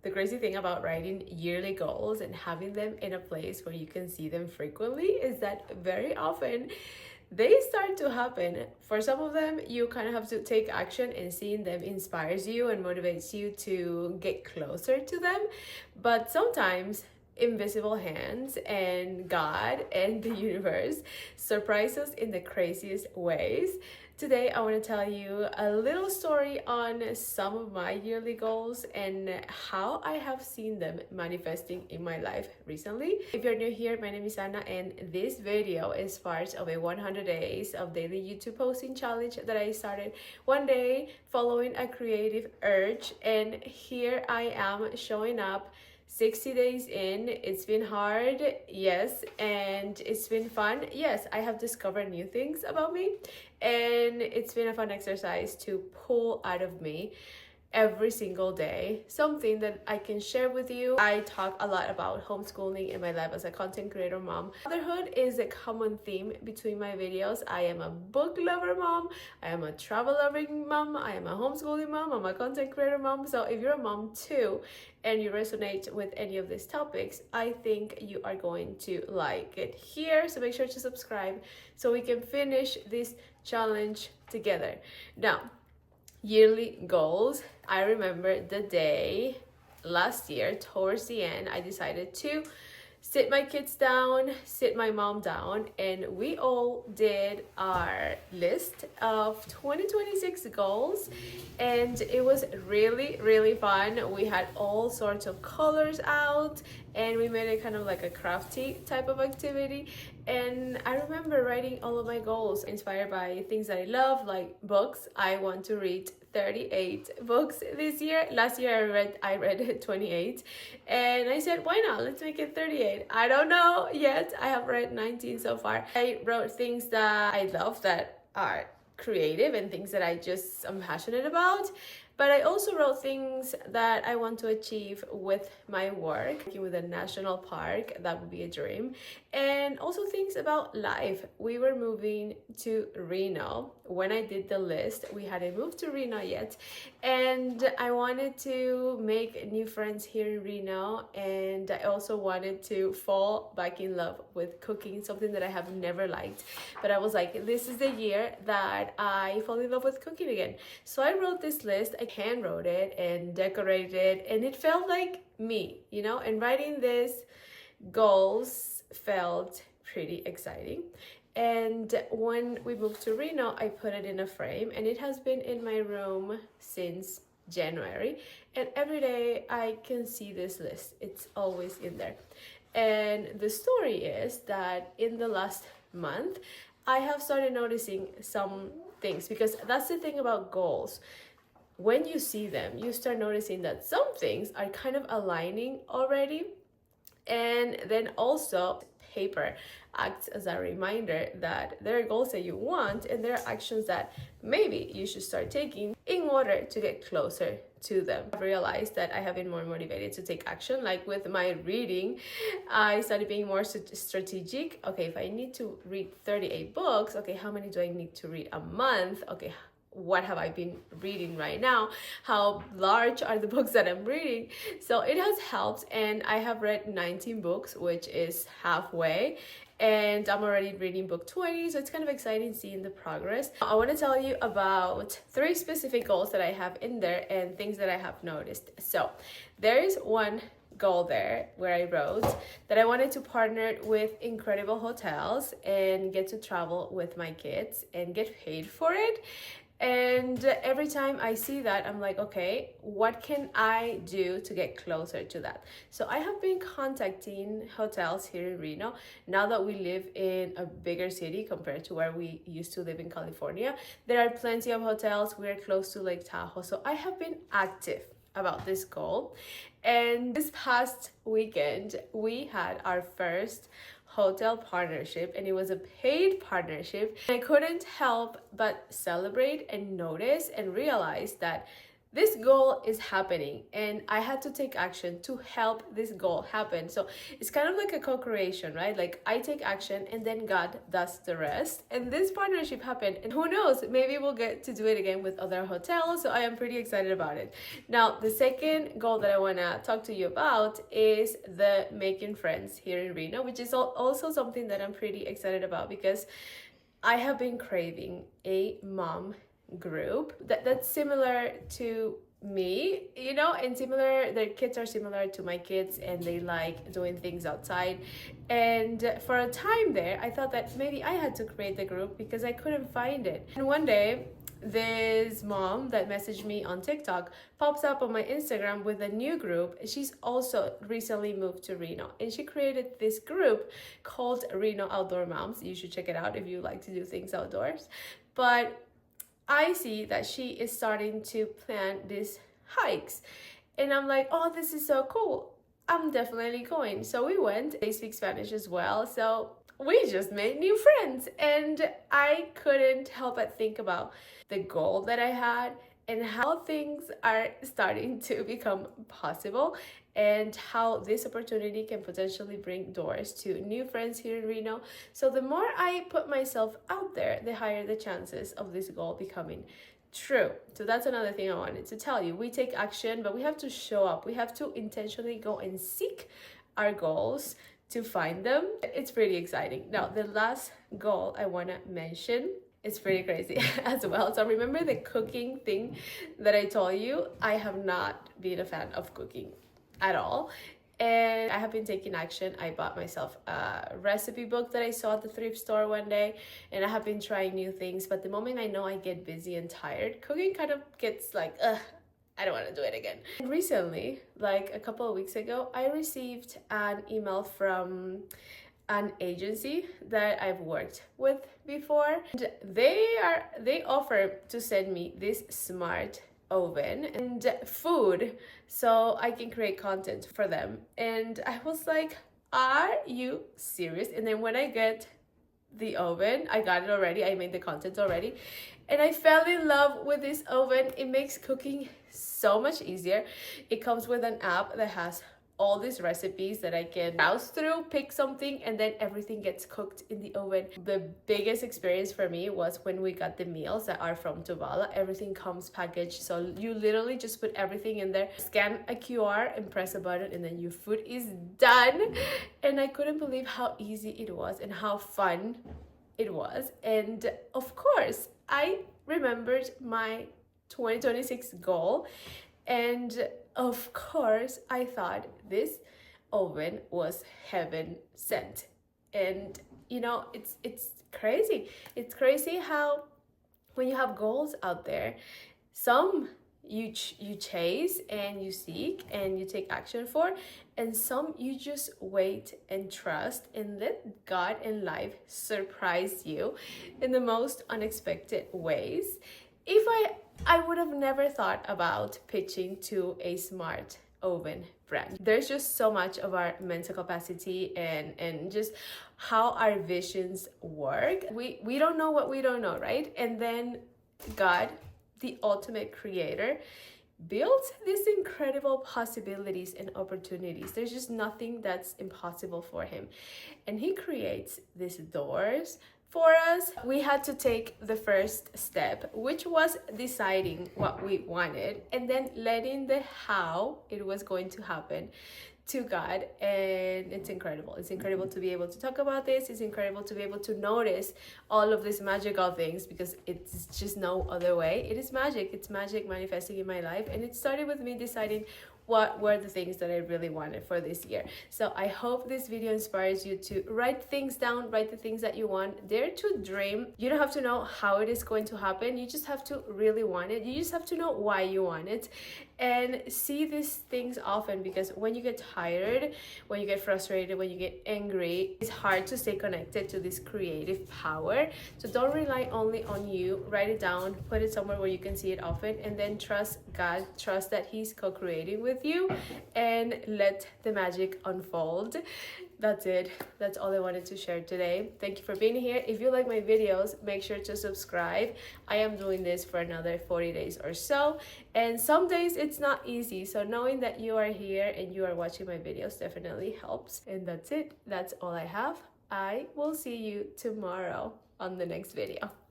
The crazy thing about writing yearly goals and having them in a place where you can see them frequently is that very often they start to happen. For some of them, you kind of have to take action, and seeing them inspires you and motivates you to get closer to them. But sometimes invisible hands and God and the universe surprise us in the craziest ways. Today, I want to tell you a little story on some of my yearly goals and how I have seen them manifesting in my life recently. If you're new here, my name is Anna, and this video is part of a 100 days of daily YouTube posting challenge that I started one day following a creative urge. And here I am showing up 60 days in. It's been hard, yes, and it's been fun. Yes, I have discovered new things about me, and it's been a fun exercise to pull out of me every single day something that I can share with you. I talk a lot about homeschooling in my life as a content creator mom. Motherhood is a common theme between my videos. I am a book lover mom, I am a travel loving mom, I am a homeschooling mom, I'm a content creator mom. So if you're a mom too and you resonate with any of these topics, I think you are going to like it here. So make sure to subscribe so we can finish this challenge together. Now, yearly goals. I remember the day last year, towards the end, I decided to sit my kids down, sit my mom down, and we all did our list of 2026 goals, and it was really fun. We had all sorts of colors out, and we made it kind of like a crafty type of activity. And I remember writing all of my goals inspired by things that I love, like books. I want to read 38 books this year. Last year I read 28, and I said, why not? Let's make it 38. I don't know yet. I have read 19 so far. I wrote things that I love, that are creative, and things that I'm passionate about. But I also wrote things that I want to achieve with my work. Working with a national park, that would be a dream. And also things about life. We were moving to Reno. When I did the list, we hadn't moved to Reno yet. And I wanted to make new friends here in Reno. And I also wanted to fall back in love with cooking, something that I have never liked. But I was like, this is the year that I fall in love with cooking again. So I wrote this list. I hand wrote it and decorated it, and it felt like me, you know. And writing these goals felt pretty exciting. And when we moved to Reno, I put it in a frame, and it has been in my room since January, and every day I can see this list. It's always in there. And the story is that in the last month I have started noticing some things, because that's the thing about goals. When you see them, you start noticing that some things are kind of aligning already. And then also, paper acts as a reminder that there are goals that you want, and there are actions that maybe you should start taking in order to get closer to them. I've realized that I have been more motivated to take action. Like with my reading, I started being more strategic. Okay, if I need to read 38 books, okay, how many do I need to read a month? Okay, what have I been reading right now? How large are the books that I'm reading? So it has helped, and I have read 19 books, which is halfway, and I'm already reading book 20, so it's kind of exciting seeing the progress. I want to tell you about 3 specific goals that I have in there and things that I have noticed. So there is one goal there where I wrote that I wanted to partner with incredible hotels and get to travel with my kids and get paid for it. And every time I see that, I'm like, okay, what can I do to get closer to that? So I have been contacting hotels here in Reno. Now that we live in a bigger city compared to where we used to live in California, there are plenty of hotels. We're close to Lake Tahoe. So I have been active about this goal. And this past weekend, we had our first hotel partnership, and it was a paid partnership. I couldn't help but celebrate and notice and realize that this goal is happening and I had to take action to help this goal happen. So it's kind of like a co-creation, right? Like I take action and then God does the rest. And this partnership happened. And who knows, maybe we'll get to do it again with other hotels. So I am pretty excited about it. Now, the second goal that I want to talk to you about is the making friends here in Reno, which is also something that I'm pretty excited about because I have been craving a mom group that's similar to me, you know, and similar, their kids are similar to my kids and they like doing things outside. And for a time there, I thought that maybe I had to create the group because I couldn't find it. And one day, this mom that messaged me on TikTok pops up on my Instagram with a new group. She's also recently moved to Reno and she created this group called Reno Outdoor Moms. You should check it out if you like to do things outdoors. But I see that she is starting to plan these hikes and I'm like, oh, this is so cool. I'm definitely going. So we went. They speak Spanish as well. So we just made new friends and I couldn't help but think about the goal that I had and how things are starting to become possible and how this opportunity can potentially bring doors to new friends here in Reno. So the more I put myself out there, the higher the chances of this goal becoming true. So that's another thing I wanted to tell you. We take action, but we have to show up. We have to intentionally go and seek our goals to find them. It's pretty exciting. Now, the last goal I want to mention is pretty crazy as well. So remember the cooking thing that I told you? I have not been a fan of cooking at all. And I have been taking action. I bought myself a recipe book that I saw at the thrift store one day, and I have been trying new things. But the moment I know I get busy and tired, cooking kind of gets like, I don't want to do it again. And recently, like a couple of weeks ago, I received an email from an agency that I've worked with before. And they offer to send me this smart oven and food so I can create content for them. And I was like, are you serious? And then when I get the oven, I got it already, I made the content already, and I fell in love with this oven. It makes cooking so much easier. It comes with an app that has all these recipes that I can browse through, pick something, and then everything gets cooked in the oven. The biggest experience for me was when we got the meals that are from Tuvala. Everything comes packaged, so you literally just put everything in there, scan a QR and press a button, and then your food is done. And I couldn't believe how easy it was and how fun it was. And of course, I remembered my 2026 goal, and of course, I thought this oven was heaven sent. And you know, it's crazy. It's crazy how when you have goals out there, some you chase and you seek and you take action for, and some you just wait and trust and let God and life surprise you in the most unexpected ways. If I would have never thought about pitching to a smart oven brand. There's just so much of our mental capacity and just how our visions work. We don't know what we don't know, right? And then God, the ultimate creator, builds these incredible possibilities and opportunities. There's just nothing that's impossible for him. And he creates these doors for us. We had to take the first step, which was deciding what we wanted and then letting the how it was going to happen to God. And it's incredible. It's incredible to be able to talk about this. It's incredible to be able to notice all of these magical things, because it's just no other way. It is magic. It's magic manifesting in my life. And it started with me deciding what were the things that I really wanted for this year. So I hope this video inspires you to write things down, write the things that you want, dare to dream. You don't have to know how it is going to happen. You just have to really want it. You just have to know why you want it, and see these things often, because when you get tired, when you get frustrated, when you get angry, it's hard to stay connected to this creative power. So don't rely only on you. Write it down, put it somewhere where you can see it often, and then trust God, trust that he's co-creating with you, and let the magic unfold. that's it. That's all I wanted to share today. Thank you for being here. If you like my videos, make sure to subscribe. I am doing this for another 40 days or so, and some days it's not easy, so knowing that you are here and you are watching my videos definitely helps. And that's it. That's all I have. I will see you tomorrow on the next video.